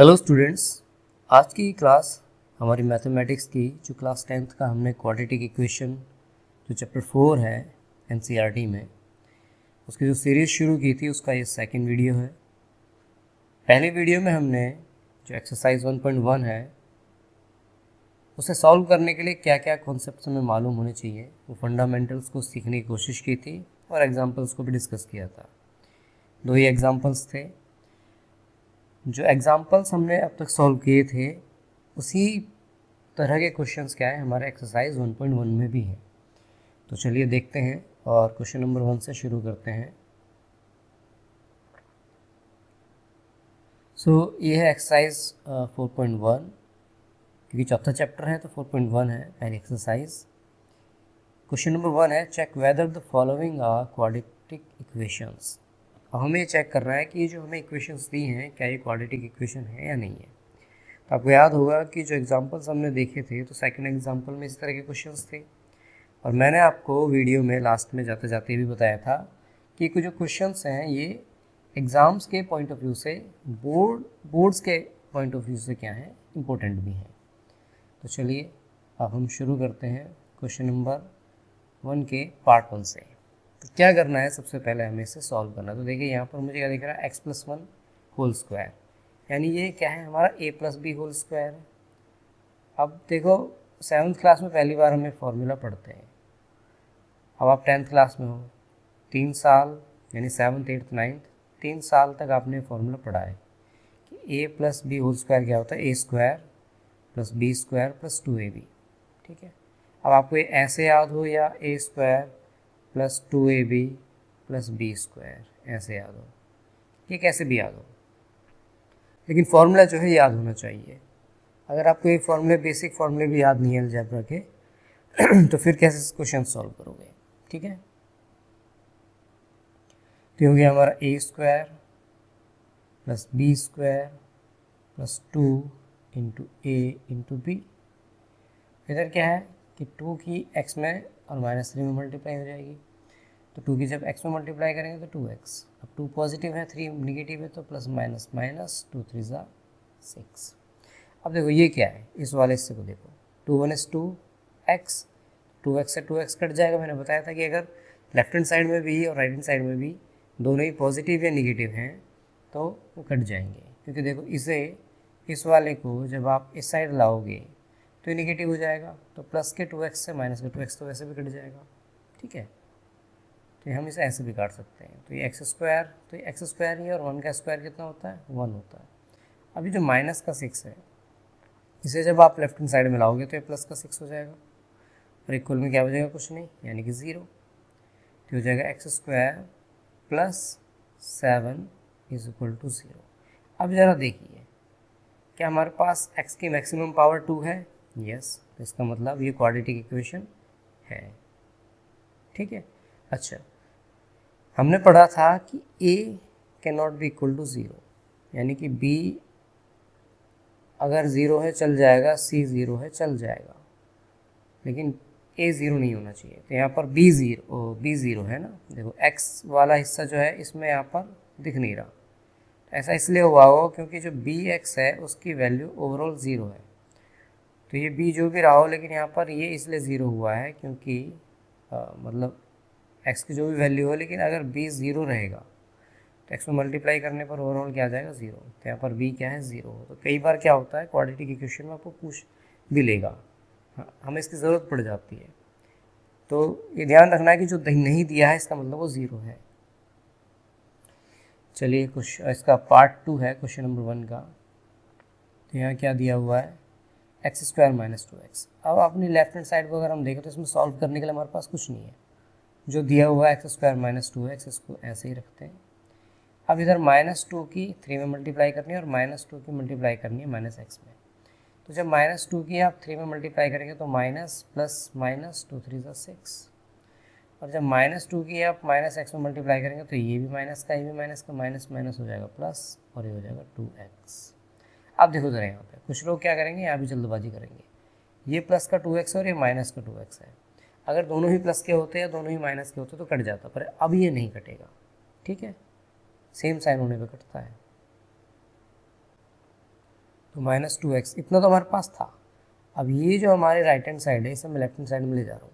Hello students, आज की class हमारी मैथमेटिक्स की जो क्लास 10th का हमने क्वाड्रेटिक इक्वेशन जो चैप्टर 4 है एनसीईआरटी में उसकी जो सीरीज़ शुरू की थी उसका ये सेकंड वीडियो है। पहले वीडियो में हमने जो एक्सरसाइज 1.1 है उसे सॉल्व करने के लिए क्या क्या कॉन्सेप्ट्स हमें मालूम होने चाहिए वो फंडामेंटल्स को सीखने की कोशिश की थी और एग्जाम्पल्स को भी डिस्कस किया था। 2 ही एग्जाम्पल्स थे। जो एग्जाम्पल्स हमने अब तक सॉल्व किए थे उसी तरह के क्वेश्चंस क्या है हमारे एक्सरसाइज 1.1 में भी है। तो चलिए देखते हैं और क्वेश्चन नंबर 1 से शुरू करते हैं। ये है एक्सरसाइज 4.1, क्योंकि चौथा चैप्टर है तो 4.1 है पहली एक्सरसाइज। क्वेश्चन नंबर 1 है, check whether the following are quadratic equations. अब हमें ये चेक करना है कि ये जो हमें इक्वेशंस दी हैं क्या ये क्वाड्रेटिक इक्वेशन है या नहीं है। तो आपको याद होगा कि जो एग्जांपल्स हमने देखे थे तो सेकंड एग्जांपल में इस तरह के क्वेश्चंस थे और मैंने आपको वीडियो में लास्ट में जाते जाते भी बताया था कि कुछ जो क्वेश्चंस हैं ये एग्ज़ाम्स के पॉइंट ऑफ व्यू से बोर्ड्स के पॉइंट ऑफ व्यू से क्या है इम्पोर्टेंट भी हैं। तो चलिए अब हम शुरू करते हैं क्वेश्चन नंबर 1 के पार्ट 1 से। तो क्या करना है, सबसे पहले हमें इसे सॉल्व करना है। तो देखिए यहाँ पर मुझे क्या दिख रहा है, x+1 होल स्क्वायर, यानी ये क्या है हमारा a+b होल स्क्वायर है। अब देखो 7th क्लास में पहली बार हमें फॉर्मूला पढ़ते हैं। अब आप 10th क्लास में हो, 3 साल यानी 7th 8th 9th 3 साल तक आपने फॉर्मूला पढ़ा है कि a+b होल स्क्वायर क्या होता है, a² + b² + 2ab। ठीक है, अब आपको ये ऐसे याद हो या a² + 2ab + b² ऐसे याद हो, ये कैसे भी याद हो, लेकिन फॉर्मूला जो है याद होना चाहिए। अगर आपको ये फॉर्मूले बेसिक फॉर्मूले भी याद नहीं है अलजेब्रा के तो फिर कैसे क्वेश्चन सॉल्व करोगे। ठीक है, तो हो गया हमारा a² + b² + 2 × a × b। इधर क्या है कि 2 की x में और -3 में मल्टीप्लाई हो जाएगी, तो 2 की जब x में मल्टीप्लाई करेंगे तो 2x। अब 2 पॉजिटिव है 3 निगेटिव है तो प्लस माइनस माइनस 2 3 ज़ा 6। अब देखो ये क्या है, इस वाले हिस्से को देखो, 2 1 2 x, 2x से 2x कट जाएगा। मैंने बताया था कि अगर लेफ्ट हैंड साइड में भी और राइट हैंड साइड में भी दोनों ही पॉजिटिव या निगेटिव हैं तो वो कट जाएंगे, क्योंकि देखो इसे इस वाले को जब आप इस साइड लाओगे तो ये निगेटिव हो जाएगा, तो प्लस के 2x से माइनस के 2x तो वैसे भी कट जाएगा। ठीक है, तो हम इसे ऐसे भी काट सकते हैं। तो ये x², तो ये x² ही है और 1 का स्क्वायर कितना होता है, 1 होता है। अभी जो माइनस का 6 है इसे जब आप लेफ्ट हैंड साइड में लाओगे तो ये प्लस का 6 हो जाएगा और इक्वल में क्या बचेगा, कुछ नहीं, यानी कि 0। तो हो जाएगा x² + 7 = 0। अब ज़रा देखिए, क्या हमारे पास x की मैक्सिमम पावर 2 है, यस, तो इसका मतलब ये क्वाड्रेटिक इक्वेशन है। ठीक है, अच्छा हमने पढ़ा था कि a can not be equal to 0, यानी कि b अगर 0 है चल जाएगा, c 0 है चल जाएगा, लेकिन a 0 नहीं होना चाहिए। तो यहाँ पर b 0 है ना, देखो x वाला हिस्सा जो है इसमें यहाँ पर दिख नहीं रहा। ऐसा इसलिए हुआ हो क्योंकि जो bx है उसकी वैल्यू ओवरऑल 0 है। तो ये b जो भी रहा हो, लेकिन यहाँ पर ये इसलिए 0 हुआ है क्योंकि मतलब x की जो भी वैल्यू हो, लेकिन अगर b 0 रहेगा तो x में मल्टीप्लाई करने पर ओवरऑल क्या आ जाएगा, 0। तो यहाँ पर b क्या है, 0। तो कई बार क्या होता है क्वाड्रेटिक इक्वेशन में आपको पूछ भी लेगा, हमें इसकी ज़रूरत पड़ जाती है। तो ये ध्यान रखना है कि जो नहीं दिया है इसका मतलब वो 0 है। चलिए कुछ इसका पार्ट 2 है क्वेश्चन नंबर 1 का। तो यहाँ क्या दिया हुआ है, x² - 2x। अब अपनी लेफ्ट हैंड साइड को अगर हम देखें तो इसमें सॉल्व करने के लिए हमारे पास कुछ नहीं है, जो दिया हुआ है x² - 2x, इसको ऐसे ही रखते हैं। अब इधर -2 की 3 में मल्टीप्लाई करनी है और -2 की मल्टीप्लाई करनी है -x में। तो जब -2 की आप 3 में मल्टीप्लाई करेंगे तो माइनस प्लस माइनस 2 3 ज़ा 6, और जब -2 की आप -x में मल्टीप्लाई करेंगे तो ये भी माइनस का, ये भी माइनस का, माइनस माइनस हो जाएगा प्लस, और ये हो जाएगा 2x। अब देखो ज़रा यहाँ पे कुछ लोग क्या करेंगे, यहाँ भी जल्दबाजी करेंगे, ये प्लस का 2x और ये माइनस का 2x है। अगर दोनों ही प्लस के होते या दोनों ही माइनस के होते तो कट जाता, पर अब ये नहीं कटेगा। ठीक है, सेम साइन होने पे कटता है। तो -2x इतना तो हमारे पास था। अब ये जो हमारे राइट हैंड साइड है इसे मैं लेफ्ट हैंड साइड में ले जा रहा हूँ,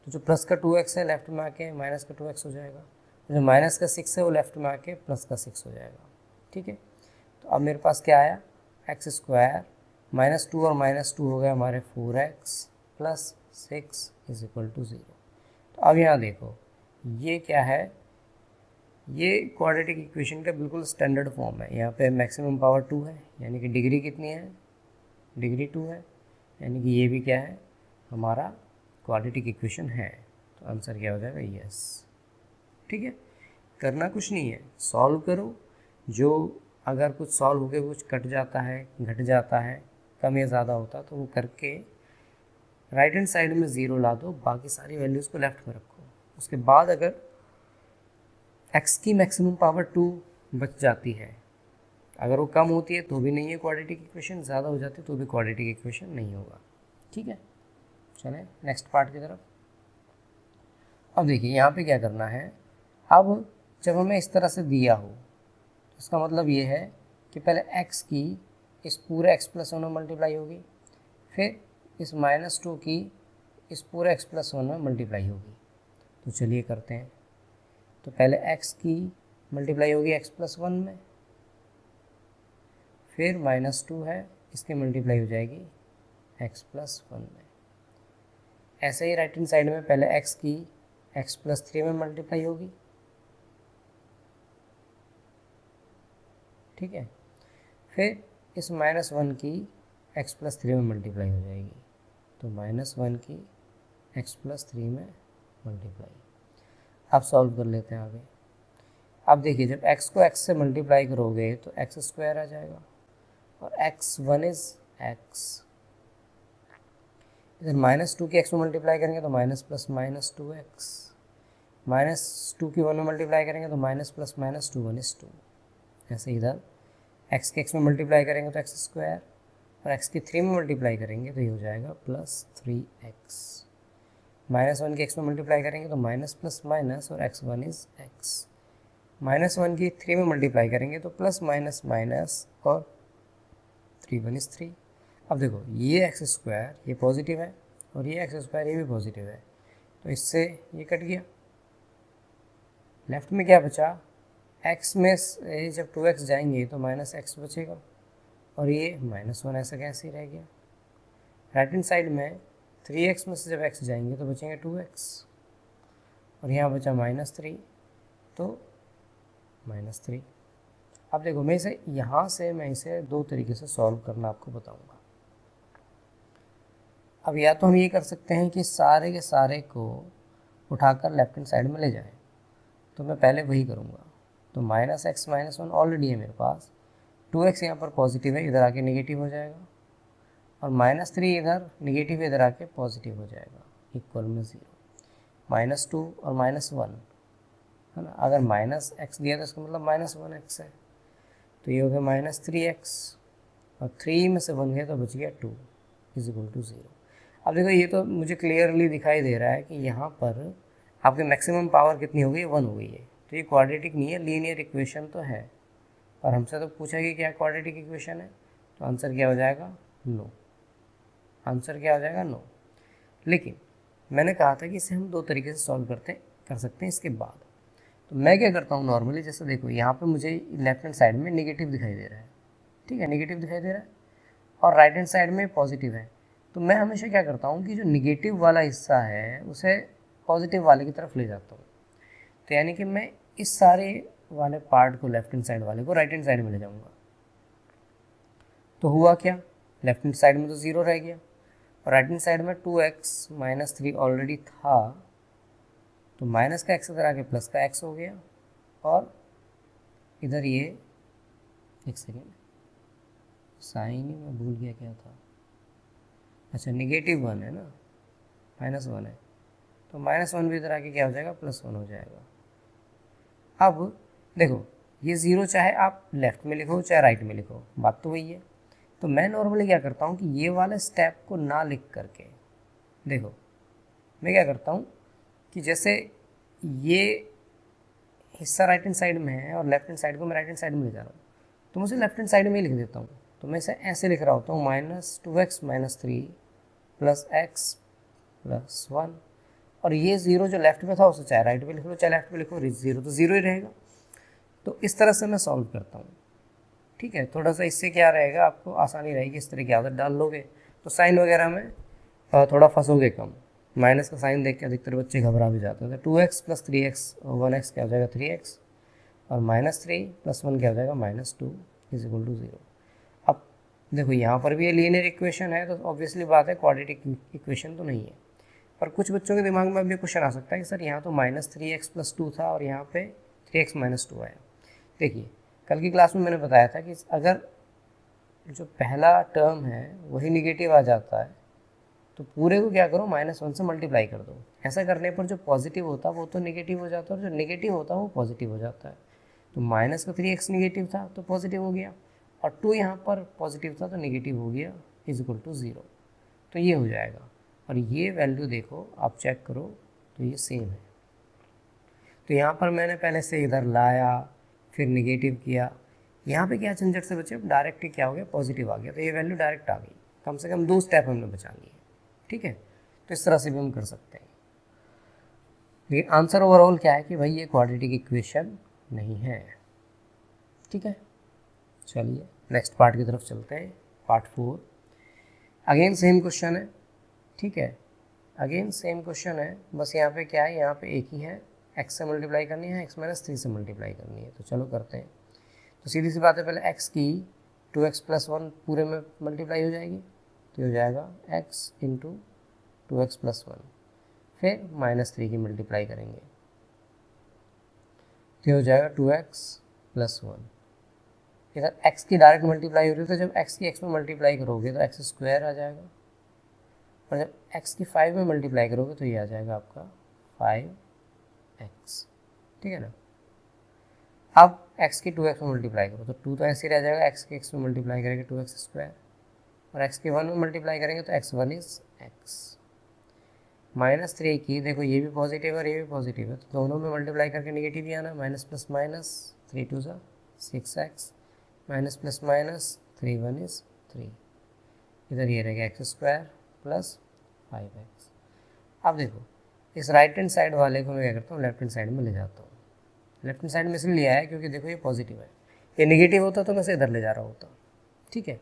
तो जो प्लस का 2x है लेफ्ट में आके माइनस का 2x हो जाएगा, जो माइनस का 6 है वो लेफ्ट में आके प्लस का 6 हो जाएगा। ठीक है, तो अब मेरे पास क्या आया, x² -2 और -2 हो गया हमारे 4x + 6 = 0। तो अब यहाँ देखो ये क्या है, ये क्वाड्रेटिक इक्वेशन का बिल्कुल स्टैंडर्ड फॉर्म है। यहाँ पे मैक्सिमम पावर 2 है, यानी कि डिग्री कितनी है, डिग्री 2 है, यानी कि ये भी क्या है हमारा क्वाड्रेटिक इक्वेशन है। तो आंसर क्या हो जाएगा, यस। ठीक है, करना कुछ नहीं है, सॉल्व करो। जो अगर कुछ सॉल्व होके कुछ कट जाता है, घट जाता है, कम या ज़्यादा होता तो वो करके राइट हैंड साइड में 0 ला दो, बाकी सारी वैल्यूज़ को लेफ्ट में रखो। उसके बाद अगर x की मैक्सिमम पावर 2 बच जाती है, अगर वो कम होती है तो भी नहीं है क्वाड्रेटिक इक्वेशन, ज़्यादा हो जाती है तो भी क्वाड्रेटिक इक्वेशन नहीं होगा। ठीक है, चलें नेक्स्ट पार्ट की तरफ। अब देखिए यहाँ पे क्या करना है, अब जब हमें इस तरह से दिया हो तो इसका मतलब ये है कि पहले x की इस पूरे x+1 में मल्टीप्लाई होगी, फिर इस -2 की इस पूरे x+1 में मल्टीप्लाई होगी। तो चलिए करते हैं। तो पहले x की मल्टीप्लाई होगी x+1 में, फिर -2 है इसकी मल्टीप्लाई हो जाएगी x+1 में। ऐसे ही राइट हैंड साइड में पहले x की x+3 में मल्टीप्लाई होगी, ठीक है, फिर इस -1 की x+3 में मल्टीप्लाई हो जाएगी, तो -1 की x+3 में मल्टीप्लाई। अब सॉल्व कर लेते हैं आगे। अब देखिए जब x को x से मल्टीप्लाई करोगे तो x² आ जाएगा, और x1 इज़ x, इधर -2 की x में मल्टीप्लाई करेंगे तो माइनस प्लस -2x, -2 की 1 में मल्टीप्लाई करेंगे तो माइनस प्लस -2 1 is 2। ऐसे इधर x के x में मल्टीप्लाई करेंगे तो x² और x की 3 में मल्टीप्लाई करेंगे तो ये हो जाएगा +3x। -1 की x में मल्टीप्लाई करेंगे तो माइनस प्लस माइनस और x1 इज़ x। -1 की 3 में मल्टीप्लाई करेंगे तो प्लस माइनस माइनस और 3 1 is 3। अब देखो ये x² ये पॉजिटिव है और ये x² ये भी पॉजिटिव है, तो इससे ये कट गया। लेफ्ट में क्या बचा, x में जब 2x जाएंगे तो -x बचेगा और ये -1 ऐसा कैसे ही रह गया। राइट हैंड साइड में 3x में से जब x जाएंगे तो बचेंगे 2x और यहाँ बचा -3, तो -3। अब देखो मैं इसे यहाँ से मैं इसे दो तरीके से सॉल्व करना आपको बताऊँगा। अब या तो हम ये कर सकते हैं कि सारे के सारे को उठाकर लेफ्ट हैंड साइड में ले जाएं, तो मैं पहले वही करूँगा। तो -x -1 ऑलरेडी है मेरे पास, 2x यहाँ पर पॉजिटिव है इधर आके नेगेटिव हो जाएगा, और -3 इधर नेगेटिव इधर आके पॉजिटिव हो जाएगा, इक्वल में 0। -2 और -1 है ना, अगर -x दिया तो इसका मतलब -1x है, तो ये हो गया -3x और 3 में से 1 गया तो बच गया 2 = 0। अब देखो ये तो मुझे क्लियरली दिखाई दे रहा है कि यहाँ पर आपकी मैक्सिमम पावर कितनी हो गई, 1 हो गई है। तो ये क्वाड्रेटिक नहीं है, लीनियर इक्वेशन तो है, और हमसे तो पूछा कि क्या क्वाड्रेटिक इक्वेशन है, तो आंसर क्या हो जाएगा, नो। आंसर क्या हो जाएगा, नो। लेकिन मैंने कहा था कि इसे हम दो तरीके से सॉल्व कर सकते हैं इसके बाद। तो मैं क्या करता हूँ नॉर्मली, जैसे देखो यहाँ पे मुझे लेफ्ट हैंड साइड में नेगेटिव दिखाई दे रहा है, ठीक है, नेगेटिव दिखाई दे रहा है, और राइट हैंड साइड में पॉजिटिव है। तो मैं हमेशा क्या करता हूँ कि जो नेगेटिव वाला हिस्सा है उसे पॉजिटिव वाले की तरफ ले जाता हूँ। तो यानी कि मैं इस सारे वाले पार्ट को लेफ्ट हैंड साइड वाले को राइट हैंड साइड में ले जाऊँगा। तो हुआ क्या, लेफ्ट हैंड साइड में तो 0 रह गया, और राइट हैंड साइड में 2x -3 ऑलरेडी था, तो माइनस का x इधर आके प्लस का x हो गया, और इधर ये एक सेकेंड साइन ही मैं भूल गया क्या था, अच्छा -1 है ना, -1 है, तो -1 भी इधर आके क्या हो जाएगा, +1 हो जाएगा। अब देखो ये 0 चाहे आप लेफ्ट में लिखो चाहे राइट में लिखो, बात तो वही है। तो मैं नॉर्मली क्या करता हूँ कि ये वाले स्टेप को ना लिख करके, देखो मैं क्या करता हूँ कि जैसे ये हिस्सा राइट हैंड साइड में है और लेफ्ट हैंड साइड को मैं राइट हैंड साइड में ले जा रहा हूँ, तो मुझे लेफ्ट हैंड साइड में ही लिख देता हूँ। तो मैं इसे ऐसे लिख रहा होता हूँ -2x - 3 + x + 1, और ये ज़ीरो जो लेफ्ट में था उसे चाहे राइट में लिख लो चाहे लेफ्ट में लिखो, ज़ीरो तो ज़ीरो ही रहेगा। तो इस तरह से मैं सॉल्व करता हूँ। ठीक है, थोड़ा सा इससे क्या रहेगा, आपको आसानी रहेगी, इस तरह की आदत डाल लोगे तो साइन वगैरह में थोड़ा फंसोगे कम। माइनस का साइन देख के अधिकतर बच्चे घबरा भी जाते हैं। तो 2x + 3x 1x क्या हो जाएगा 3x, और -3 + 1 क्या हो जाएगा -2 = 0। अब देखो यहाँ पर भी ये लीनियर इक्वेशन है, तो ऑब्वियसली बात है क्वाड्रेटिक इक्वेशन तो नहीं है। पर कुछ बच्चों के दिमाग में भी क्वेश्चन आ सकता है कि सर यहाँ तो -3x + 2 था और यहाँ पे 3x - 2 आया। देखिए कल की क्लास में मैंने बताया था कि अगर जो पहला टर्म है वही निगेटिव आ जाता है तो पूरे को क्या करो -1 से मल्टीप्लाई कर दो। ऐसा करने पर जो पॉजिटिव होता है वो तो निगेटिव हो जाता है और जो निगेटिव होता है वो पॉजिटिव हो जाता है। तो माइनस का 3x निगेटिव था तो पॉजिटिव हो गया, और 2 यहाँ पर पॉजिटिव था तो निगेटिव हो गया = 0। तो ये हो जाएगा, और ये वैल्यू देखो आप चेक करो तो ये सेम है। तो यहाँ पर मैंने पहले से इधर लाया फिर निगेटिव किया, यहाँ पे क्या झंझट से बचे, डायरेक्ट ही क्या हो गया पॉजिटिव आ गया, तो ये वैल्यू डायरेक्ट आ गई। कम से कम 2 स्टेप हमने बचा लिए। ठीक है, तो इस तरह से भी हम कर सकते हैं। लेकिन आंसर ओवरऑल क्या है कि भाई ये क्वाड्रेटिक इक्वेशन नहीं है। ठीक है, चलिए नेक्स्ट पार्ट की तरफ चलते हैं, पार्ट 4। अगेन सेम क्वेश्चन है। ठीक है, अगेन सेम क्वेश्चन है, बस यहाँ पे क्या है, यहाँ पे एक ही है, x से मल्टीप्लाई करनी है, x - 3 से मल्टीप्लाई करनी है। तो चलो करते हैं। तो सीधी सी बात है, पहले x की 2x + 1 पूरे में मल्टीप्लाई हो जाएगी, तो हो जाएगा x × 2x + 1, फिर -3 की मल्टीप्लाई करेंगे तो हो जाएगा 2x + 1। इधर x की डायरेक्ट मल्टीप्लाई हो रही है, तो जब x की x में मल्टीप्लाई करोगे तो x² आ जाएगा, और जब x की 5 में मल्टीप्लाई करोगे तो ये आ जाएगा आपका 5x। ठीक है ना। अब x की 2x में मल्टीप्लाई करो तो 2 तो ऐसे ही रह जाएगा, x की x में मल्टीप्लाई करेंगे 2x², और x की 1 में मल्टीप्लाई करेंगे तो x1 = x। -3 की देखो ये भी पॉजिटिव है और ये भी पॉजिटिव है, तो दोनों में मल्टीप्लाई करके निगेटिव ही आना, minus plus minus 3 2 6x, minus plus minus 3 1 = 3, इधर ये रहेगा x² + 5x। अब देखो इस राइट हैंड साइड वाले को मैं क्या करता हूँ, लेफ्ट हैंड साइड में ले जाता हूँ। लेफ्ट हैंड साइड में इसलिए लिया है क्योंकि देखो ये पॉजिटिव है, ये नेगेटिव होता तो मैं इसे इधर ले जा रहा होता। ठीक है,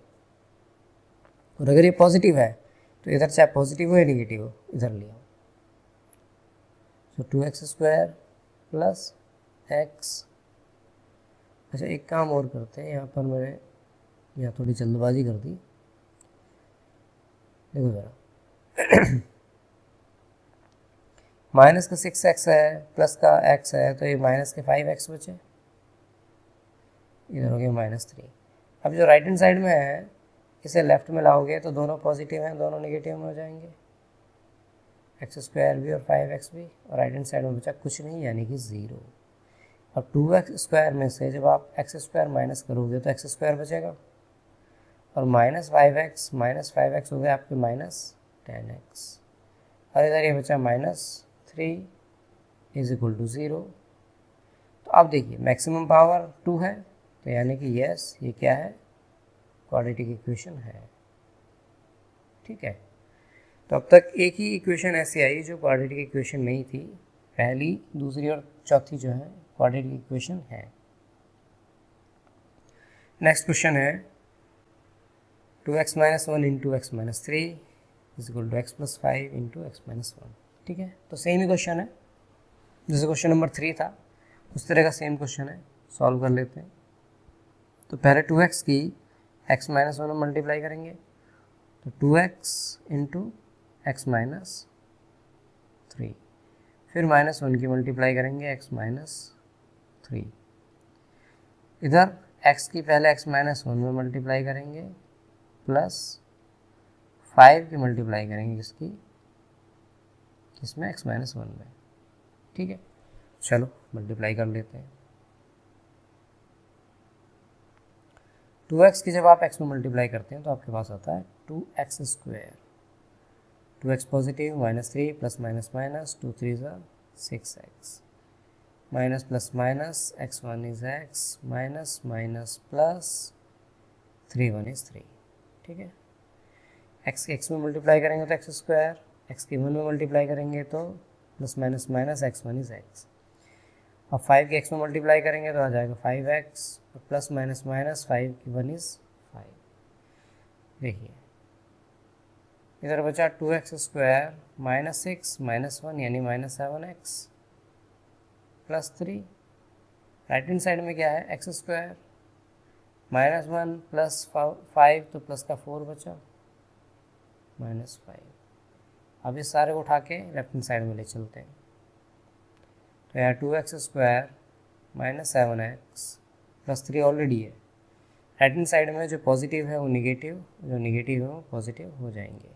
और अगर ये पॉजिटिव है तो इधर चाहे पॉजिटिव हो या नेगेटिव हो इधर ले आओ। तो 2x² + x। अच्छा एक काम और करते हैं, यहाँ पर मैंने यहाँ थोड़ी जल्दबाजी कर दी। देखो ज़रा माइनस का 6x है प्लस का x है, तो ये माइनस के 5x बचे, इधर हो गया -3। अब जो राइट हैंड साइड में है इसे लेफ्ट में लाओगे तो दोनों पॉजिटिव हैं, दोनों नेगेटिव में हो जाएंगे, x² भी और 5x भी, और राइट हैंड साइड में बचा कुछ नहीं यानी कि 0। अब 2x² में से जब आप x² माइनस करोगे तो x² बचेगा, और -5x हो गया आपके -10x, और इधर ये बचा -3 = 0। तो अब देखिए मैक्सिमम पावर 2 है, तो यानी कि यस ये क्या है, क्वाड्रेटिक इक्वेशन है। ठीक है, तो अब तक एक ही इक्वेशन ऐसी आई जो क्वाड्रेटिक इक्वेशन नहीं थी, पहली दूसरी और चौथी जो है क्वाड्रेटिक इक्वेशन है। नेक्स्ट क्वेश्चन है 2x - 1 × x - 3 = x + 5 × x - 1। ठीक है, तो सेम ही क्वेश्चन है जैसे क्वेश्चन नंबर 3 था उस तरह का सेम क्वेश्चन है, सॉल्व कर लेते हैं। तो पहले 2x की x - 1 में मल्टीप्लाई करेंगे, तो 2x × x - 3, फिर -1 की मल्टीप्लाई करेंगे x - 3, इधर x की पहले x - 1 में मल्टीप्लाई करेंगे प्लस 5 की मल्टीप्लाई करेंगे किसमें x - 1 में। ठीक है, चलो मल्टीप्लाई कर लेते हैं। 2x की जब आप x में मल्टीप्लाई करते हैं तो आपके पास आता है 2x², 2x positive, -3 + minus 2 3 6x, minus plus minus x1 = x, minus minus plus 3 1 is 3, ठीक है। एक्स के एक्स में मल्टीप्लाई करेंगे तो एक्स स्क्वायर, एक्स के 1 में मल्टीप्लाई करेंगे तो plus minus minus x 1 is x. अब 5 के एक्स में मल्टीप्लाई करेंगे तो आ जाएगा 5x और प्लस माइनस माइनस 5 की 1 इज़ 5। देखिए इधर बचा 2x स्क्वायर माइनस 6 माइनस 1 यानी minus 7x plus 3। Right hand side में क्या है, एक्स स्क्वायर माइनस 1 प्लस 5 तो प्लस का 4 बचा माइनस 5। अब इस सारे को उठा के लेफ्ट हैंड साइड में ले चलते हैं, तो यहाँ 2x square minus 7x plus 3 already है। राइट हैंड साइड में जो पॉजिटिव है वो निगेटिव, जो निगेटिव है वो पॉजिटिव हो जाएंगे।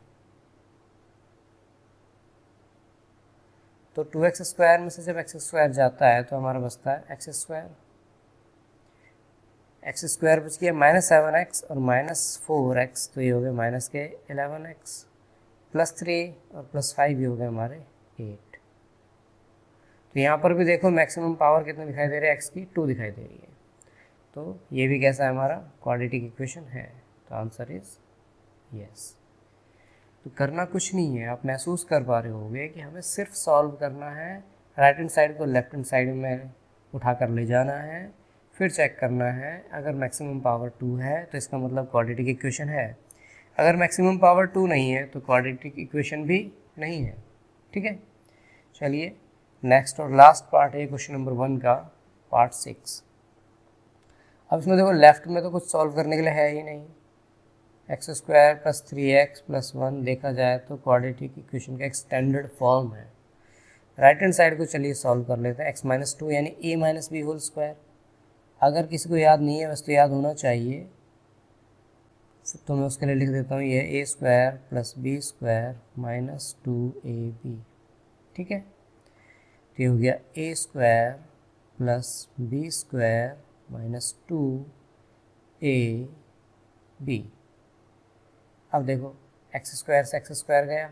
तो 2x स्क्वायर में से जब x स्क्वायर जाता है तो हमारा बचता है एक्स स्क्वायर। एक्स स्क्वायर बच गया माइनस 7x और माइनस 4x, तो ये हो गए माइनस के 11x प्लस 3 और प्लस 5 ये हो गए हमारे 8। तो यहाँ पर भी देखो मैक्सिमम पावर कितने दिखाई दे रहे हैं, x की 2 दिखाई दे रही है। तो ये भी कैसा है, हमारा क्वाड्रेटिक इक्वेशन है। तो आंसर इज यस। तो करना कुछ नहीं है, आप महसूस कर पा रहे होंगे कि हमें सिर्फ सॉल्व करना है, राइट हैंड साइड को लेफ्ट हैंड साइड में उठा कर ले जाना है, फिर चेक करना है अगर मैक्सिमम पावर 2 है तो इसका मतलब क्वाड्रेटिक इक्वेशन है, अगर मैक्सिमम पावर 2 नहीं है तो क्वाड्रेटिक इक्वेशन भी नहीं है, ठीक है। चलिए नेक्स्ट और लास्ट पार्ट है क्वेश्चन नंबर 1 का, पार्ट 6। अब इसमें देखो लेफ्ट में तो कुछ सॉल्व करने के लिए है ही नहीं, x square plus 3x plus 1 देखा जाए तो क्वाड्रेटिक इक्वेशन का एक स्टैंडर्ड फॉर्म है। राइट हैंड साइड को चलिए सॉल्व कर लेते हैं, x माइनस 2 यानी a minus B whole square. अगर किसी को याद नहीं है वैसे तो याद होना चाहिए, तो मैं उसके लिए लिख देता हूँ ये a square plus B square minus 2ab, ठीक है। तो ये हो गया a square plus B square minus 2ab। अब देखो एक्स स्क्वायर से एक्स स्क्वायर गया,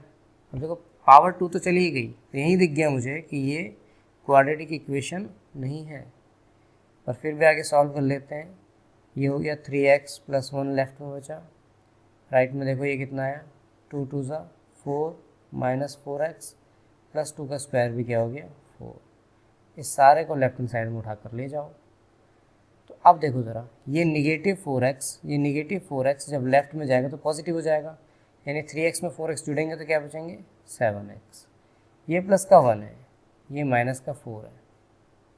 अब देखो पावर 2 तो चली ही गई, तो यही दिख गया मुझे कि ये क्वाड्रेटिक इक्वेशन नहीं है। पर फिर भी आगे सॉल्व कर लेते हैं। ये हो गया 3x प्लस 1 लेफ्ट में बचा, राइट में देखो ये कितना आया 2 2 ज़ा 4 माइनस 4x प्लस 2 का स्क्वायर भी क्या हो गया 4। इस सारे को लेफ्ट हैंड साइड में उठा कर ले जाओ। तो अब देखो ज़रा ये निगेटिव 4x, ये निगेटिव 4x जब लेफ्ट में जाएगा तो पॉजिटिव हो जाएगा, यानी 3x में 4x जुड़ेंगे तो क्या बचेंगे 7x। ये प्लस का 1 है, ये माइनस का 4 है।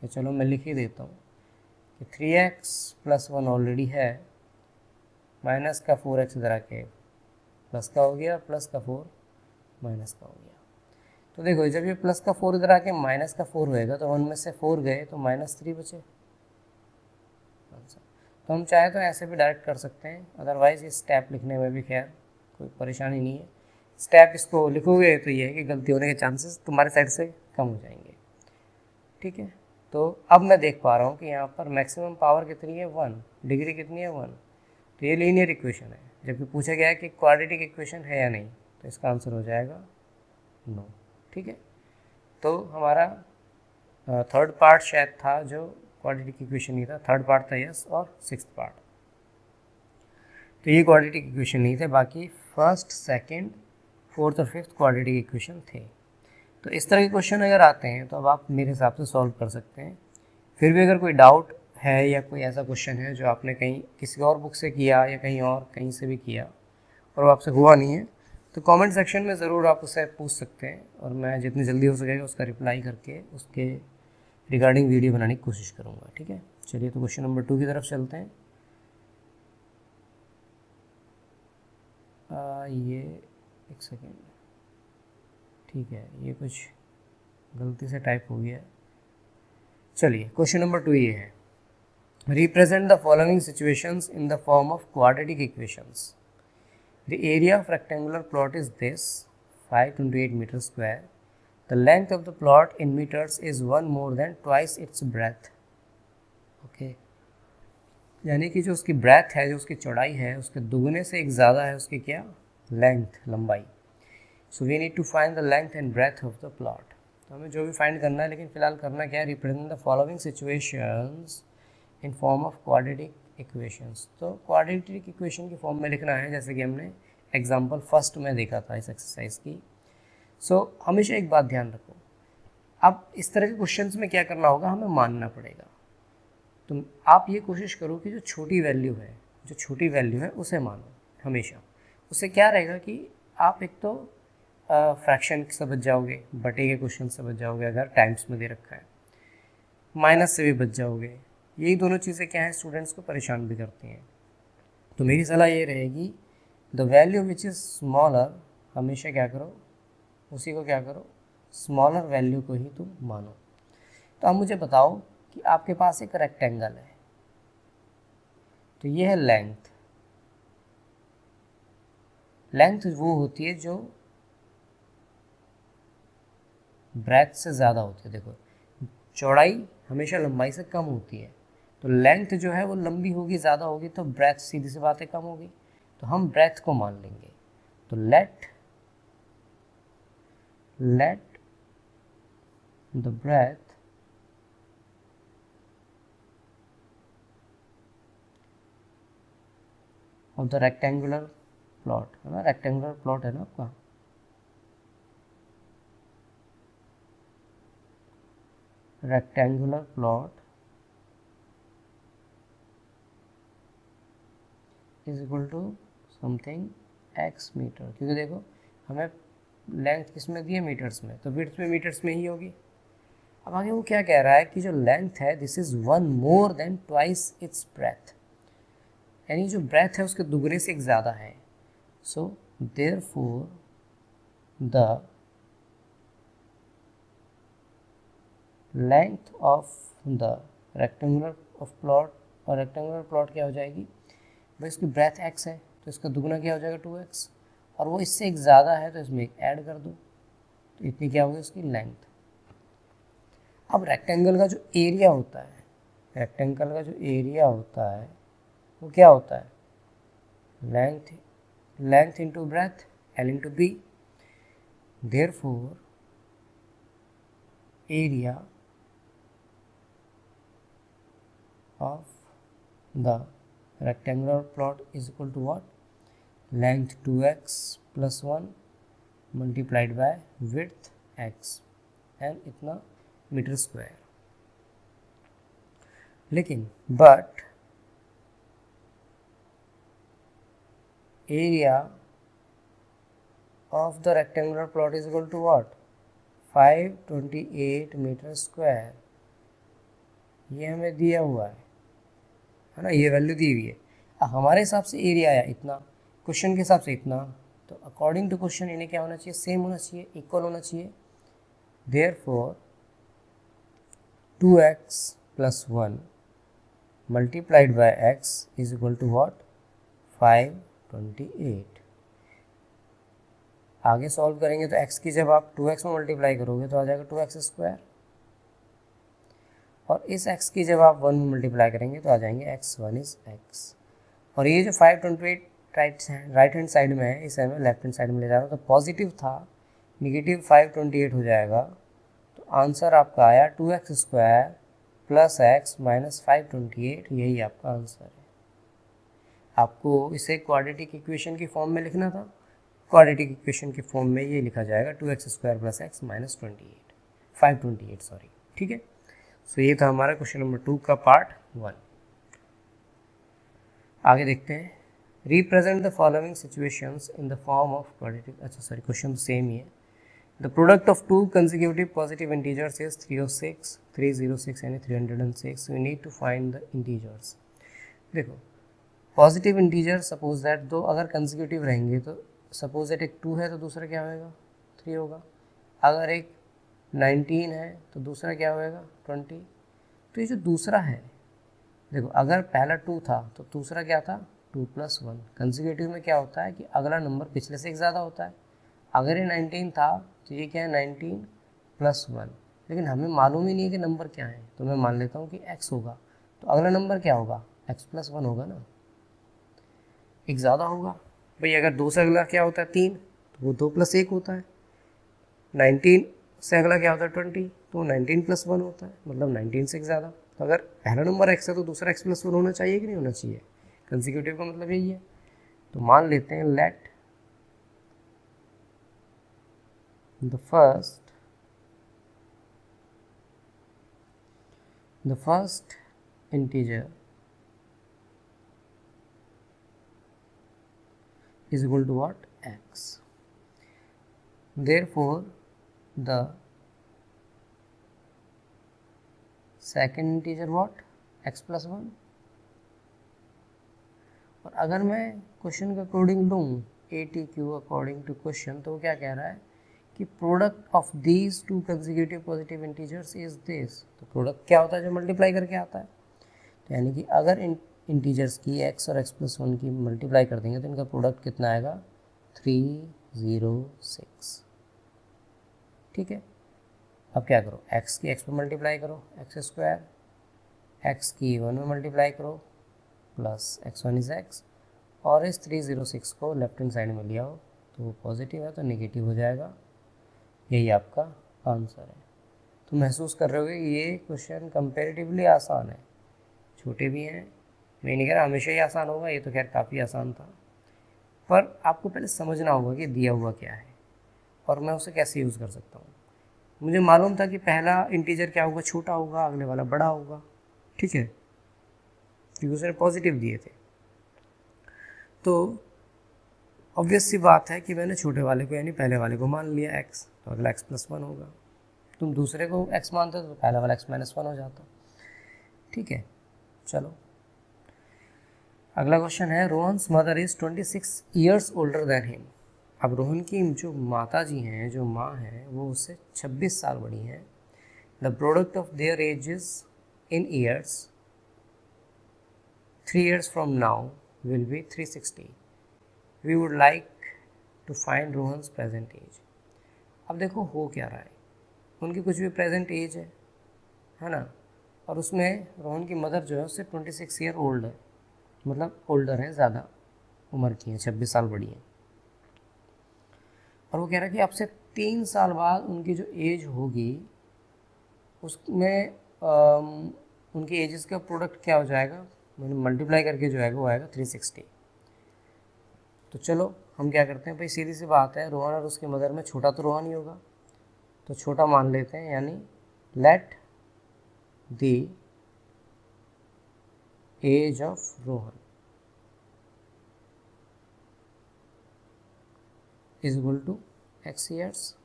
तो चलो मैं लिख ही देता हूँ कि 3x प्लस 1 ऑलरेडी है, माइनस का 4x इधर आके प्लस का हो गया, प्लस का 4 माइनस का हो गया। तो देखो जब ये प्लस का 4 इधर आके माइनस का 4 होएगा तो 1 में से 4 गए तो माइनस 3 बचे। तो हम चाहे तो ऐसे भी डायरेक्ट कर सकते हैं, अदरवाइज़ ये स्टेप लिखने में भी खैर कोई परेशानी नहीं है। स्टेप इसको लिखोगे तो ये है कि गलती होने के चांसेस तुम्हारे साइड से कम हो जाएंगे, ठीक है। तो अब मैं देख पा रहा हूँ कि यहाँ पर मैक्सिमम पावर कितनी है 1, डिग्री कितनी है 1, तो ये लीनियर इक्वेशन है। जबकि पूछा गया है कि क्वाड्रेटिक इक्वेशन है या नहीं, तो इसका आंसर हो जाएगा नो, ठीक है। तो हमारा थर्ड पार्ट शायद था जो क्वाड्रेटिक इक्वेशन नहीं था, थर्ड पार्ट था यस, और सिक्स्थ पार्ट तो ये क्वाड्रेटिक इक्वेशन नहीं थे, बाकी फर्स्ट सेकंड फोर्थ और फिफ्थ क्वाड्रेटिक इक्वेशन थे। तो इस तरह के क्वेश्चन अगर आते हैं तो अब आप मेरे हिसाब से सॉल्व कर सकते हैं। फिर भी अगर कोई डाउट है या कोई ऐसा क्वेश्चन है जो आपने कहीं किसी और बुक से किया या कहीं और कहीं से भी किया और वो आपसे हुआ नहीं है, तो कमेंट सेक्शन में ज़रूर आप उससे पूछ सकते हैं और मैं जितनी जल्दी हो सकेगा उसका रिप्लाई करके उसके रिगार्डिंग वीडियो बनाने की कोशिश करूँगा, ठीक है। चलिए तो क्वेश्चन नंबर 2 की तरफ चलते हैं। ये एक सेकेंड, ठीक है, ये कुछ गलती से टाइप हो गया है। चलिए क्वेश्चन नंबर 2 ये है, represent the following situations in the form of quadratic equations. The area of rectangular plot is this 528 metre square. The length of the plot in meters is 1 more than twice its breadth. Okay. यानी कि जो उसकी breath है, जो उसकी चौड़ाई है, उसके दुगने से एक ज़्यादा है उसकी क्या लेंथ, लंबाई। So we need to find the length and breadth of the plot. तो हमें जो भी फाइंड करना है, लेकिन फिलहाल करना क्या है, represent the following situations in form of quadratic equations. तो क्वाड्रेटिक इक्वेशन की फॉर्म में लिखना है, जैसे कि हमने एग्जांपल फर्स्ट में देखा था इस एक्सरसाइज की। हमेशा एक बात ध्यान रखो, अब इस तरह के क्वेश्चंस में क्या करना होगा, हमें मानना पड़ेगा। तो आप ये कोशिश करो कि जो छोटी वैल्यू है उसे मानो हमेशा। उससे क्या रहेगा कि आप एक तो फ्रैक्शन से बच जाओगे, बटे के क्वेश्चन से बच जाओगे अगर टाइम्स में दे रखा है, माइनस से भी बच जाओगे। यही दोनों चीज़ें क्या हैं, स्टूडेंट्स को परेशान भी करती हैं। तो मेरी सलाह ये रहेगी, the value which is smaller, हमेशा क्या करो, उसी को क्या करो, स्मॉलर वैल्यू को ही तुम मानो। तो अब मुझे बताओ कि आपके पास एक रेक्टेंगल है, तो ये है लेंथ। लेंथ वो होती है जो ब्रेथ से ज़्यादा होती है। देखो, चौड़ाई हमेशा लंबाई से कम होती है, तो लेंथ जो है वो लंबी होगी, ज़्यादा होगी, तो ब्रेथ सीधी सी बात है कम होगी। तो हम ब्रेथ को मान लेंगे। तो let the breadth of the rectangular plot, है ना, रेक्टेंगुलर प्लॉट है ना आपका, rectangular plot is equal to something x metre, क्योंकि देखो हमें लेंथ किस में दी है, मीटर्स में, तो विड्थ में मीटर्स में ही होगी। अब आगे वो क्या कह रहा है कि जो लेंथ है this is 1 more than twice its breath, यानी जो ब्रेथ है उसके दुगने से एक ज़्यादा है। So therefore the length of the rectangular of plot, और रेक्टेंगुलर प्लॉट क्या हो जाएगी भाई, इसकी ब्रेथ x है तो इसका दुगना क्या हो जाएगा 2x, और वो इससे एक ज़्यादा है तो इसमें एक ऐड कर दो, तो इतनी क्या होगी उसकी लेंथ। अब रेक्टेंगल का जो एरिया होता है, वो क्या होता है, length into breadth, L into B. Therefore area of the rectangular plot is equal to what, length 2x plus 1 multiplied by width x and इतना मीटर स्क्वायर। लेकिन but area of the rectangular plot is equal to what, 528 metre square, ये हमें दिया हुआ है ना, ये value दी हुई है। हमारे हिसाब से एरिया आया इतना, क्वेश्चन के हिसाब से इतना, तो अकॉर्डिंग टू क्वेश्चन इन्हें क्या होना चाहिए, सेम होना चाहिए, इक्वल होना चाहिए। Therefore 2x plus 1 multiplied by x is equal to what, 528। आगे सॉल्व करेंगे तो x की जब आप 2x में मल्टीप्लाई करोगे तो आ जाएगा 2x स्क्वायर, और इस x की जब आप 1 में मल्टीप्लाई करेंगे तो आ जाएंगे x1 इज x। और ये जो 528 राइट हैंड साइड में है, इसे मैं लेफ्ट हैंड साइड में ले जा रहा हूँ, तो पॉजिटिव था, निगेटिव 528 हो जाएगा। तो आंसर आपका आया 2x square plus x minus 528, यही आपका आंसर है। आपको इसे क्वाड्रेटिक इक्वेशन की फॉर्म में लिखना था, क्वाड्रेटिक इक्वेशन की फॉर्म में ये लिखा जाएगा 2x square plus x minus 528 sorry, ठीक है। सो ये था हमारा क्वेश्चन नंबर 2 का पार्ट 1। आगे देखते हैं, represent the following situations in the form of quadratic, अच्छा सॉरी क्वेश्चन सेम ही है। The product of two consecutive positive integers is 306, 306 यानी 306, we need to find the integers. देखो पॉजिटिव इंटीजर सपोज दैट दो अगर कंसेक्यूटिव रहेंगे, तो suppose that एक 2 है तो दूसरा क्या होगा, 3 होगा। अगर एक 19 है तो दूसरा क्या होगा, 20। तो ये जो दूसरा है, देखो अगर पहला 2 था तो दूसरा क्या था, 2 + 1। कंसेक्यूटिव में क्या होता है कि अगला नंबर पिछले से एक ज़्यादा होता है। अगर ये 19 था तो ये क्या है, 19 + 1, लेकिन हमें मालूम ही नहीं है कि नंबर क्या है, तो मैं मान लेता हूँ कि x होगा, तो अगला नंबर क्या होगा, x + 1 होगा ना, एक ज़्यादा होगा। भाई अगर 2 से अगला क्या होता है 3, तो वो 2 + 1 होता है। 19 से अगला क्या होता है 20, तो 19 + 1 होता है, मतलब 19 से एक ज़्यादा। तो अगर पहला नंबर x है तो दूसरा x+1 होना चाहिए कि नहीं होना चाहिए, कंसेक्यूटिव का मतलब यही है। तो मान लेते हैं let the first integer is equal to what? X. Therefore the second integer what? x+1। और अगर मैं क्वेश्चन के अकॉर्डिंग लूँ ATQ अकॉर्डिंग टू क्वेश्चन, तो क्या कह रहा है कि product of these two consecutive positive integers is this. तो प्रोडक्ट क्या होता है? जो मल्टीप्लाई करके आता है। तो यानी कि अगर इंटीजर्स की x और x+1 की मल्टीप्लाई कर देंगे तो इनका प्रोडक्ट कितना आएगा? 306। ठीक है, अब क्या करो, x की x पे मल्टीप्लाई करो x², x की 1 में मल्टीप्लाई करो प्लस x1 इज x, और इस 306 को लेफ्ट हैंड साइड में लिया हो तो वो पॉजिटिव है तो नेगेटिव हो जाएगा। यही आपका आंसर है। तो महसूस कर रहे हो कि ये क्वेश्चन कंपेरेटिवली आसान है, छोटे भी हैं। मैं नहीं कह रहा हमेशा ही आसान होगा, ये तो खैर काफ़ी आसान था, पर आपको पहले समझना होगा कि दिया हुआ क्या है और मैं उसे कैसे यूज़ कर सकता हूँ। मुझे मालूम था कि पहला इंटीजर क्या होगा? छोटा होगा, अगले वाला बड़ा होगा। ठीक है, क्योंकि उसने पॉजिटिव दिए थे। तो ऑब्वियस सी बात है कि मैंने छोटे वाले को यानी पहले वाले को मान लिया x, तो अगला x+1 होगा। तुम दूसरे को x मानते तो पहला वाला x-1 हो जाता। ठीक है, चलो अगला क्वेश्चन है, Rohan's mother is 26 years older than him. अब रोहन की जो माता जी हैं, जो माँ हैं, वो उससे 26 साल बड़ी हैं। The product of their edges in years 3 years from now will be 360. We would like to find Rohan's present age. अब देखो हो क्या रहा है, उनकी कुछ भी प्रेजेंट एज है ना, और उसमें रोहन की मदर जो है उससे 26 ईयर ओल्ड है, मतलब ओल्डर है, ज़्यादा उम्र की है, 26 साल बड़ी है। और वो कह रहा है कि आपसे 3 साल बाद उनकी जो एज होगी उसमें उनकी एजेस का प्रोडक्ट क्या हो जाएगा, मैंने मल्टीप्लाई करके जो आएगा वो आएगा 360। तो चलो हम क्या करते हैं भाई, सीधी सी बात है, रोहन और उसकी मदर में छोटा तो रोहन ही होगा, तो छोटा मान लेते हैं, यानी let the age of Rohan is equal to x years।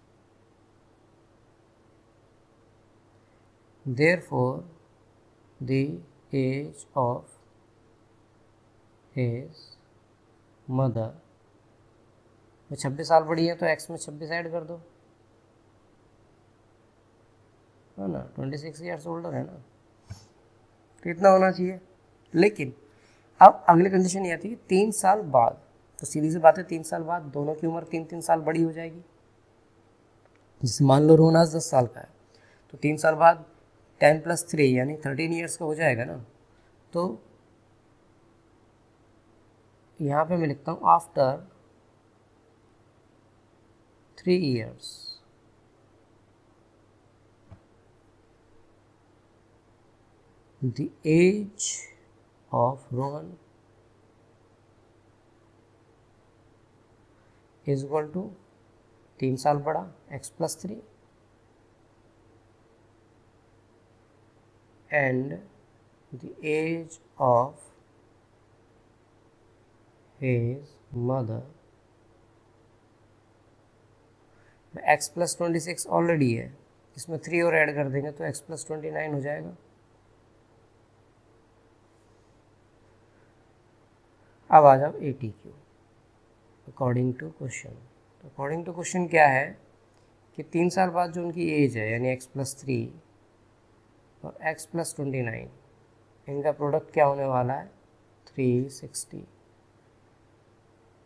Therefore the age of his mother, 26 साल बड़ी है तो x में 26 ऐड कर दो, है ना, 26 ईयर्स ओल्डर है ना, तो इतना होना चाहिए। लेकिन अब अगली कंडीशन ये आती है 3 साल बाद, तो सीधी सी बात है 3 साल बाद दोनों की उम्र 3-3 साल बड़ी हो जाएगी। जैसे मान लो रोहन आज 10 साल का है, तो 3 साल बाद 10 + 3 यानी 13 ईयर्स का हो जाएगा ना। तो यहाँ पे मैं लिखता हूँ after 3 years the age of Rohan is equal to 3 साल बड़ा x + 3 and the age of his mother, x + 26 already है, इसमें 3 और ऐड कर देंगे तो x + 29 हो जाएगा। अब आ जाओ ATQ अकॉर्डिंग टू क्वेश्चन। तो अकॉर्डिंग टू क्वेश्चन क्या है कि 3 साल बाद जो उनकी एज है यानी x + 3 और x + 29, इनका प्रोडक्ट क्या होने वाला है? 360।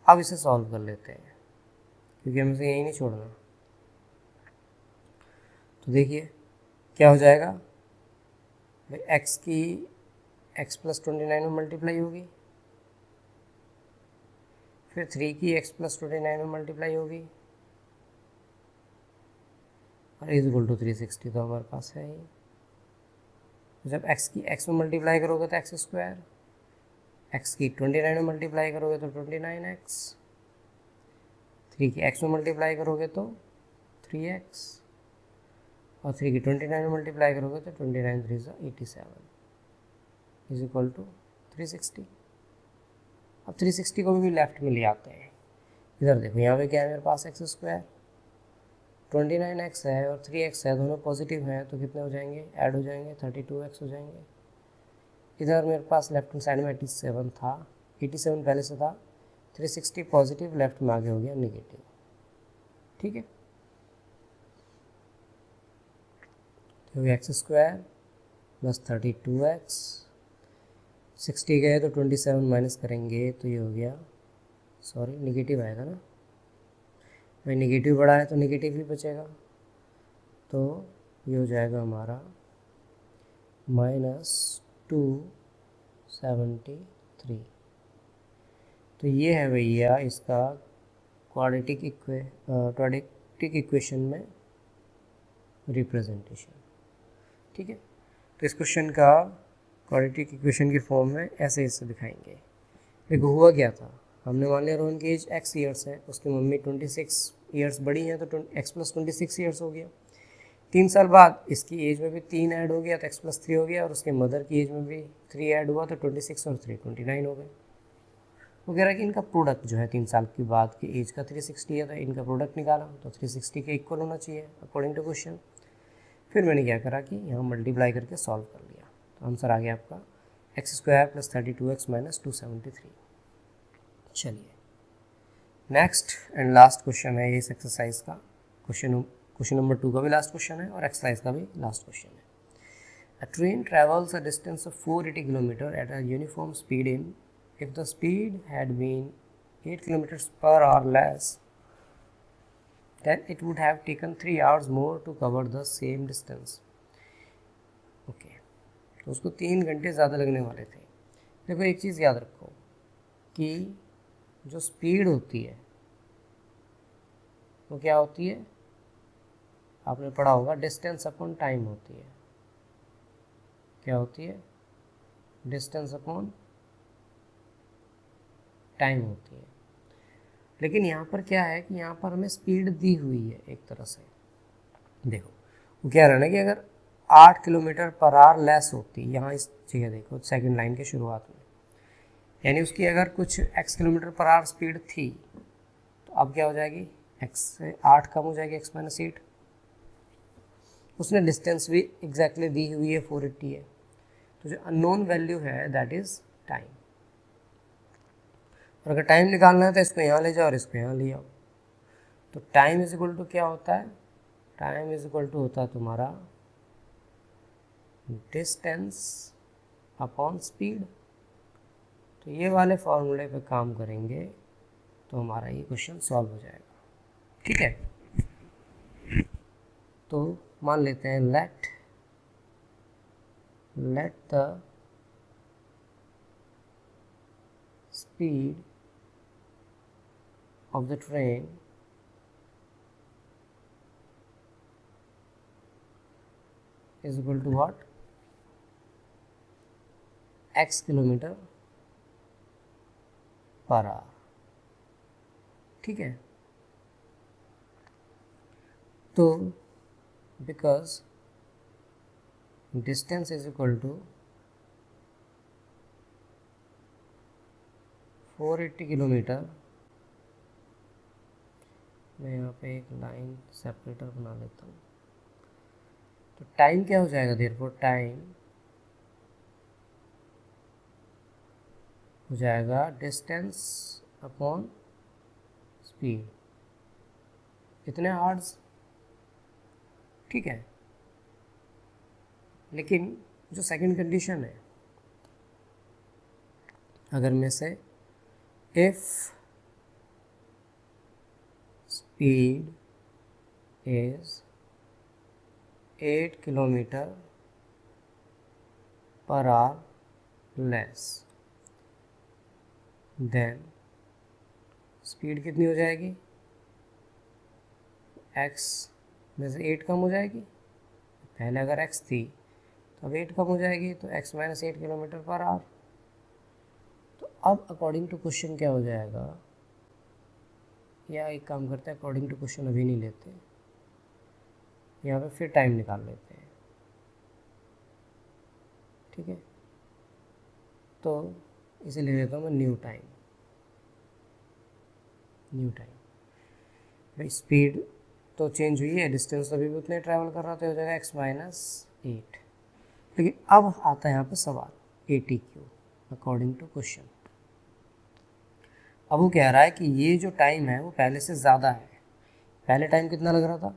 अब इसे सॉल्व कर लेते हैं क्योंकि हमें से यही नहीं छोड़ना। तो देखिए क्या हो जाएगा भाई, x की x + 29 में मल्टीप्लाई होगी, फिर 3 की x + 29 में मल्टीप्लाई होगी, और इज इक्वल टू 360 तो हमारे पास है ही। तो जब x की x में मल्टीप्लाई करोगे तो x स्क्वायर, x की 29 में मल्टीप्लाई करोगे तो 29x, 3 की x में मल्टीप्लाई करोगे तो 3x, और 3 की 29 में मल्टीप्लाई करोगे तो 29 3 87 इज इक्वल टू 360। अब 360 को भी लेफ्ट में ले आते हैं। इधर देखो, यहाँ पे क्या है मेरे पास x स्क्वायर, 29x है और 3x है, दोनों पॉजिटिव हैं तो कितने हो जाएंगे, ऐड हो जाएंगे, 32x हो जाएंगे। इधर मेरे पास लेफ्ट हैंड साइड में 87 था, 87 पहले से था, 360 पॉजिटिव, लेफ्ट में आगे हो गया नेगेटिव। ठीक है, तो एक्स स्क्वायर प्लस 32x, 60 गए तो 27 माइनस करेंगे तो ये हो गया, सॉरी नेगेटिव आएगा ना भाई, नेगेटिव बड़ा है तो नेगेटिव ही बचेगा, तो ये हो जाएगा हमारा -273। तो ये है भैया इसका क्वाड्रेटिक इक्वेशन में रिप्रेजेंटेशन। ठीक है, तो इस क्वेश्चन का क्वाड्रेटिक इक्वेशन की फॉर्म में ऐसे इससे दिखाएंगे। देखो हुआ क्या था, हमने मान लिया रोहन की एज x ईयर्स है, उसकी मम्मी 26 ईयर्स बड़ी हैं तो x प्लस 26 ईयर्स हो गया। 3 साल बाद इसकी एज में भी 3 ऐड हो गया तो x प्लस 3 हो गया, और उसके मदर की एज में भी 3 ऐड हुआ तो 26 और 3 29 हो गए। वो कह रहा है कि इनका प्रोडक्ट जो है 3 साल के बाद की एज का 360 है, तो इनका प्रोडक्ट निकाला तो 360 के इक्वल होना चाहिए अकॉर्डिंग टू क्वेश्चन। फिर मैंने क्या करा कि यहाँ मल्टीप्लाई करके सॉल्व कर लिया, तो आंसर आ गया आपका x square plus 32x minus 273। चलिए नेक्स्ट एंड लास्ट क्वेश्चन है इस एक्सरसाइज का, क्वेश्चन नंबर 2 का भी लास्ट क्वेश्चन है और एक्सरसाइज का भी लास्ट क्वेश्चन है। अ train travels a distance of 480 kilometre at a uniform speed in if the speed had been 8 kilometers per hour less, then it would have taken 3 hours more to cover the same distance. Okay, तो उसको 3 घंटे ज़्यादा लगने वाले थे। देखो एक चीज़ याद रखो कि जो स्पीड होती है वो क्या होती है, आपने पढ़ा होगा, डिस्टेंस अपॉन टाइम होती है। क्या होती है, डिस्टेंस अपॉन टाइम होती है। लेकिन यहाँ पर क्या है कि यहाँ पर हमें स्पीड दी हुई है एक तरह से। देखो वो कह रहा है ना कि अगर 8 किलोमीटर पर आवर लेस होती, यहाँ इस जगह देखो सेकंड लाइन के शुरुआत में, यानी उसकी अगर कुछ x kilometre per our speed थी तो अब क्या हो जाएगी, x से 8 कम हो जाएगी, x माइनस 8। उसने डिस्टेंस भी एग्जैक्टली दी हुई है 480 है, तो जो अननोन वैल्यू है दैट इज़ टाइम। और अगर टाइम निकालना है तो इसको यहाँ ले जाओ और इसको यहाँ ले आओ, तो टाइम इज इक्वल टू क्या होता है, टाइम इज इक्वल टू होता है तुम्हारा डिस्टेंस अपॉन स्पीड। तो ये वाले फॉर्मूले पे काम करेंगे तो हमारा ये क्वेश्चन सॉल्व हो जाएगा। ठीक है, तो मान लेते हैं let the speed of the train is equal to what, x kilometre per hour. ठीक है, तो because distance is equal to 480 kilometre, मैं यहाँ पे एक लाइन सेपरेटर बना लेता हूँ, तो टाइम क्या हो जाएगा, देयरफॉर टाइम हो जाएगा डिस्टेंस अपॉन स्पीड, कितने आवर्स। ठीक है, लेकिन जो सेकंड कंडीशन है, अगर मैं say if speed is 8 kilometre per hour less, then speed कितनी हो जाएगी, x में से 8 कम हो जाएगी। पहले अगर x थी अब 8 कम हो जाएगी तो x minus 8 kilometre per our. तो अब अकॉर्डिंग टू क्वेश्चन क्या हो जाएगा, या एक काम करते हैं, अकॉर्डिंग टू क्वेश्चन अभी नहीं लेते, यहाँ पे फिर टाइम निकाल लेते हैं। ठीक है, तो इसे ले लेता हूँ मैं न्यू टाइम। भाई स्पीड तो चेंज हुई है, डिस्टेंस अभी भी उतने ट्रैवल कर रहा था, हो जाएगा x माइनस 8। लेकिन अब आता है यहाँ पे सवाल ATQ अकॉर्डिंग टू क्वेश्चन। अब वो कह रहा है कि ये जो टाइम है वो पहले से ज़्यादा है। पहले टाइम कितना लग रहा था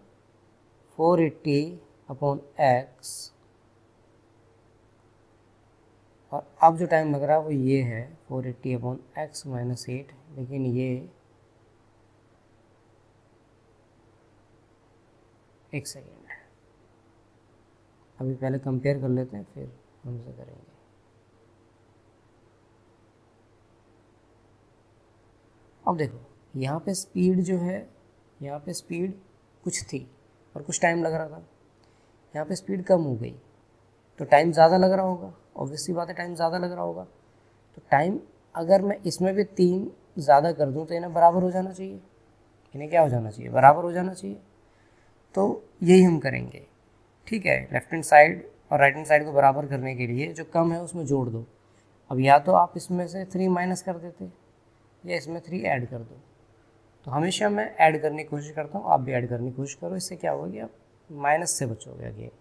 480 अपॉन x, और अब जो टाइम लग रहा है वो ये है 480 अपॉन x माइनस 8। लेकिन ये एक सेकेंड, अभी पहले कंपेयर कर लेते हैं फिर हम इसे करेंगे। अब देखो यहाँ पे स्पीड जो है, यहाँ पे स्पीड कुछ थी और कुछ टाइम लग रहा था, यहाँ पे स्पीड कम हो गई तो टाइम ज़्यादा लग रहा होगा, ऑब्वियसली बात है टाइम ज़्यादा लग रहा होगा। तो टाइम अगर मैं इसमें भी 3 ज़्यादा कर दूँ तो इन्हें बराबर हो जाना चाहिए, इन्हें क्या हो जाना चाहिए, बराबर हो जाना चाहिए। तो यही हम करेंगे। ठीक है, लेफ्ट हैंड साइड और राइट हैंड साइड को बराबर करने के लिए जो कम है उसमें जोड़ दो। अब या तो आप इसमें से 3 माइनस कर देते या इसमें 3 ऐड कर दो। तो हमेशा मैं ऐड करने की कोशिश करता हूँ, आप भी ऐड करने की कोशिश करो। इससे क्या होगा कि आप माइनस से बचोगे आगे,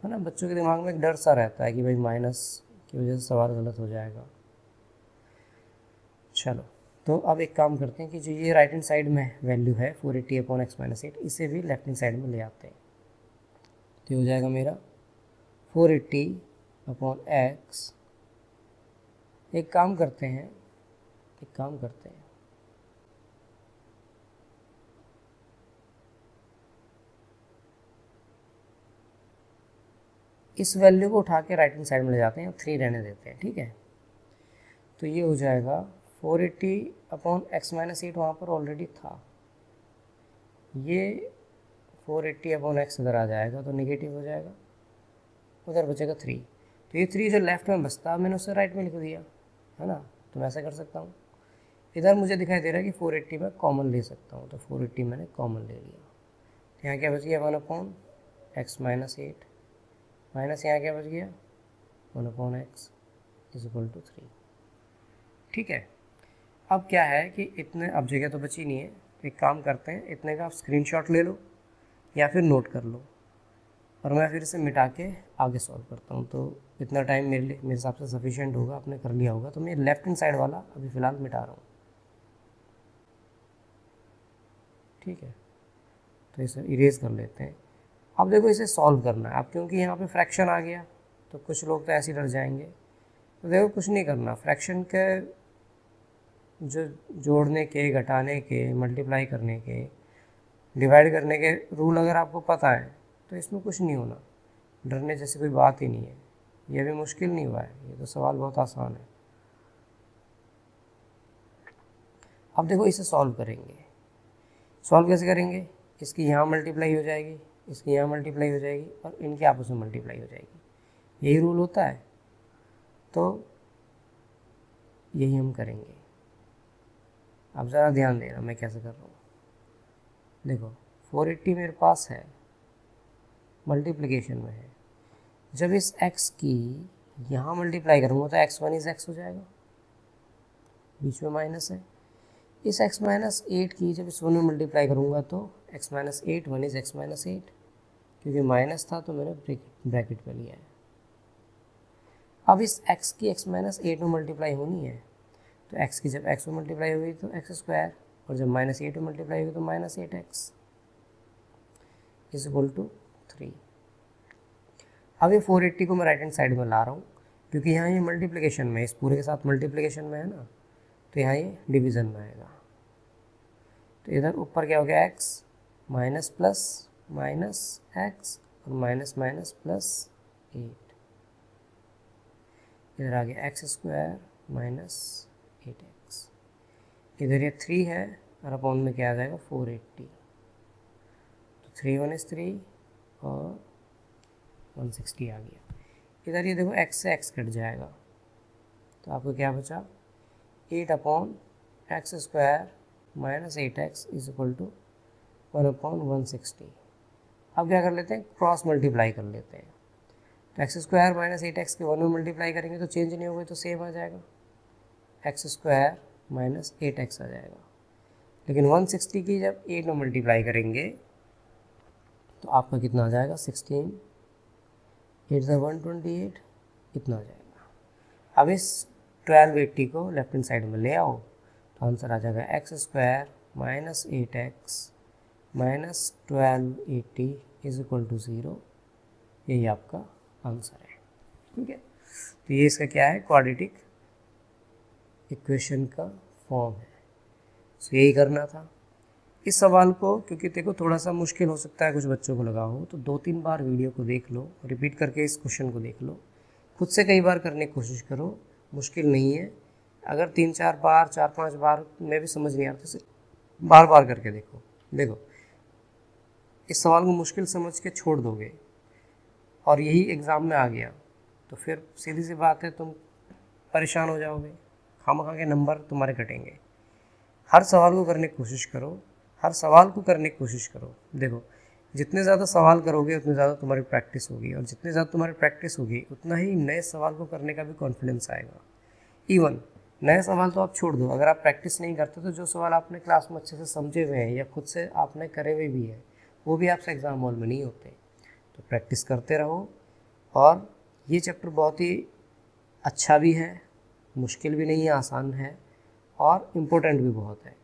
है ना। बच्चों के दिमाग में एक डर सा रहता है कि भाई माइनस की वजह से सवाल गलत हो जाएगा। चलो, तो अब एक काम करते हैं कि जो ये राइट हैंड साइड में वैल्यू है 480 अपॉन x माइनस 8, इसे भी लेफ्ट हैंड साइड में ले आते हैं। तो हो जाएगा मेरा 480 अपॉन x। एक काम करते हैं, इस वैल्यू को उठा के राइट हैंड साइड में ले जाते हैं, 3 रहने देते हैं। ठीक है, तो ये हो जाएगा 480 अपॉन x माइनस 8 वहाँ पर ऑलरेडी था, ये 480 अपॉन x इधर आ जाएगा तो नेगेटिव हो जाएगा, उधर बचेगा 3। तो ये 3 जो लेफ्ट में बचता मैंने उसे राइट में लिख दिया, है ना। तो मैं ऐसा कर सकता हूँ, इधर मुझे दिखाई दे रहा है कि 480 में कॉमन ले सकता हूँ, तो 480 मैंने कॉमन ले लिया। तो यहाँ क्या बच गया 1 अपॉन x माइनस 8, माइनस यहाँ क्या बच गया 1 upon x is equal to 3। ठीक है, अब क्या है कि इतने, अब जगह तो बची नहीं है, तो एक काम करते हैं, इतने का आप स्क्रीनशॉट ले लो या फिर नोट कर लो, और मैं फिर इसे मिटा के आगे सॉल्व करता हूँ। तो इतना टाइम मेरे हिसाब से सफिशिएंट होगा, आपने कर लिया होगा। तो मैं लेफ्ट हैंड साइड वाला अभी फ़िलहाल मिटा रहा हूँ। ठीक है, तो इसे इरेज कर लेते हैं। अब देखो इसे सॉल्व करना है। अब क्योंकि यहाँ पे फ्रैक्शन आ गया तो कुछ लोग तो ऐसे ही डर जाएंगे। तो देखो कुछ नहीं करना, फ्रैक्शन के जो जोड़ने के, घटाने के, मल्टीप्लाई करने के, डिवाइड करने के रूल अगर आपको पता है तो इसमें कुछ नहीं होना, डरने जैसी कोई बात ही नहीं है। ये भी मुश्किल नहीं हुआ है, ये तो सवाल बहुत आसान है। अब देखो इसे सॉल्व करेंगे। सॉल्व कैसे करेंगे, इसकी यहाँ मल्टीप्लाई हो जाएगी, इसकी यहाँ मल्टीप्लाई हो जाएगी और इनकी आपस में मल्टीप्लाई हो जाएगी, यही रूल होता है। तो यही हम करेंगे। अब ज़रा ध्यान देना मैं कैसे कर रहा हूँ। देखो 480 मेरे पास है, मल्टीप्लिकेशन में है। जब इस x की यहाँ मल्टीप्लाई करूँगा तो x1 इज x हो जाएगा, बीच में माइनस है। इस x माइनस 8 की जब इस 1 में मल्टीप्लाई करूँगा तो x minus 8 1 is x minus 8, क्योंकि माइनस था तो मैंने ब्रैकेट में लिया है। अब इस x की x माइनस 8 में मल्टीप्लाई होनी है, तो x की जब x में मल्टीप्लाई होगी तो x स्क्वायर, और जब माइनस 8 में मल्टीप्लाई होगी तो minus 8x is equal to 3। अब ये 480 को मैं राइट हैंड साइड में ला रहा हूँ, क्योंकि यहाँ ये मल्टीप्लिकेशन में, इस पूरे के साथ मल्टीप्लिकेशन में है ना, तो यहाँ ये डिवीज़न में आएगा। तो इधर ऊपर क्या हो गया x minus plus minus x और माइनस माइनस प्लस 8, इधर आ गया x स्क्वायर माइनस 8x, इधर ये 3 है और अपॉन में क्या आ जाएगा 480। तो 3 1 इज 3 और 160 आ गया। इधर ये देखो x से x कट जाएगा, तो आपको क्या बचा 8/x² minus 8x is equal to 1/160। अब क्या कर लेते हैं, क्रॉस मल्टीप्लाई कर लेते हैं। तो x² माइनस 8x के 1 में मल्टीप्लाई करेंगे तो चेंज नहीं होगा, तो सेम आ जाएगा, x² माइनस 8x आ जाएगा। लेकिन 160 की जब 8 में मल्टीप्लाई करेंगे तो आपका कितना आ जाएगा, 16 8 × 128 इतना आ जाएगा। अब इस 1280 को लेफ्ट हैंड साइड में ले आओ तो आंसर आ जाएगा x² minus 8x minus 1280 is equal to 0। यही आपका आंसर है। ठीक है, तो ये इसका क्या है, क्वाड्रेटिक इक्वेशन का फॉर्म है। सो यही करना था इस सवाल को, क्योंकि देखो थोड़ा सा मुश्किल हो सकता है कुछ बच्चों को लगा हो, तो 2-3 बार वीडियो को देख लो, रिपीट करके इस क्वेश्चन को देख लो, खुद से कई बार करने की कोशिश करो, मुश्किल नहीं है। अगर 3-4 बार 4-5 बार में भी समझ नहीं आता तो बार बार करके देखो। देखो इस सवाल को मुश्किल समझ के छोड़ दोगे और यही एग्ज़ाम में आ गया तो फिर सीधी सी बात है तुम परेशान हो जाओगे, खामखा के नंबर तुम्हारे कटेंगे। हर सवाल को करने की कोशिश करो, हर सवाल को करने की कोशिश करो। देखो जितने ज़्यादा सवाल करोगे उतनी ज़्यादा तुम्हारी प्रैक्टिस होगी, और जितनी ज़्यादा तुम्हारी प्रैक्टिस होगी उतना ही नए सवाल को करने का भी कॉन्फिडेंस आएगा। इवन नए सवाल तो आप छोड़ दो, अगर आप प्रैक्टिस नहीं करते तो जो सवाल आपने क्लास में अच्छे से समझे हुए हैं या खुद से आपने करे हुए भी हैं वो भी आपसे एग्ज़ाम हॉल में नहीं होते। तो प्रैक्टिस करते रहो, और ये चैप्टर बहुत ही अच्छा भी है, मुश्किल भी नहीं है, आसान है और इम्पोर्टेंट भी बहुत है।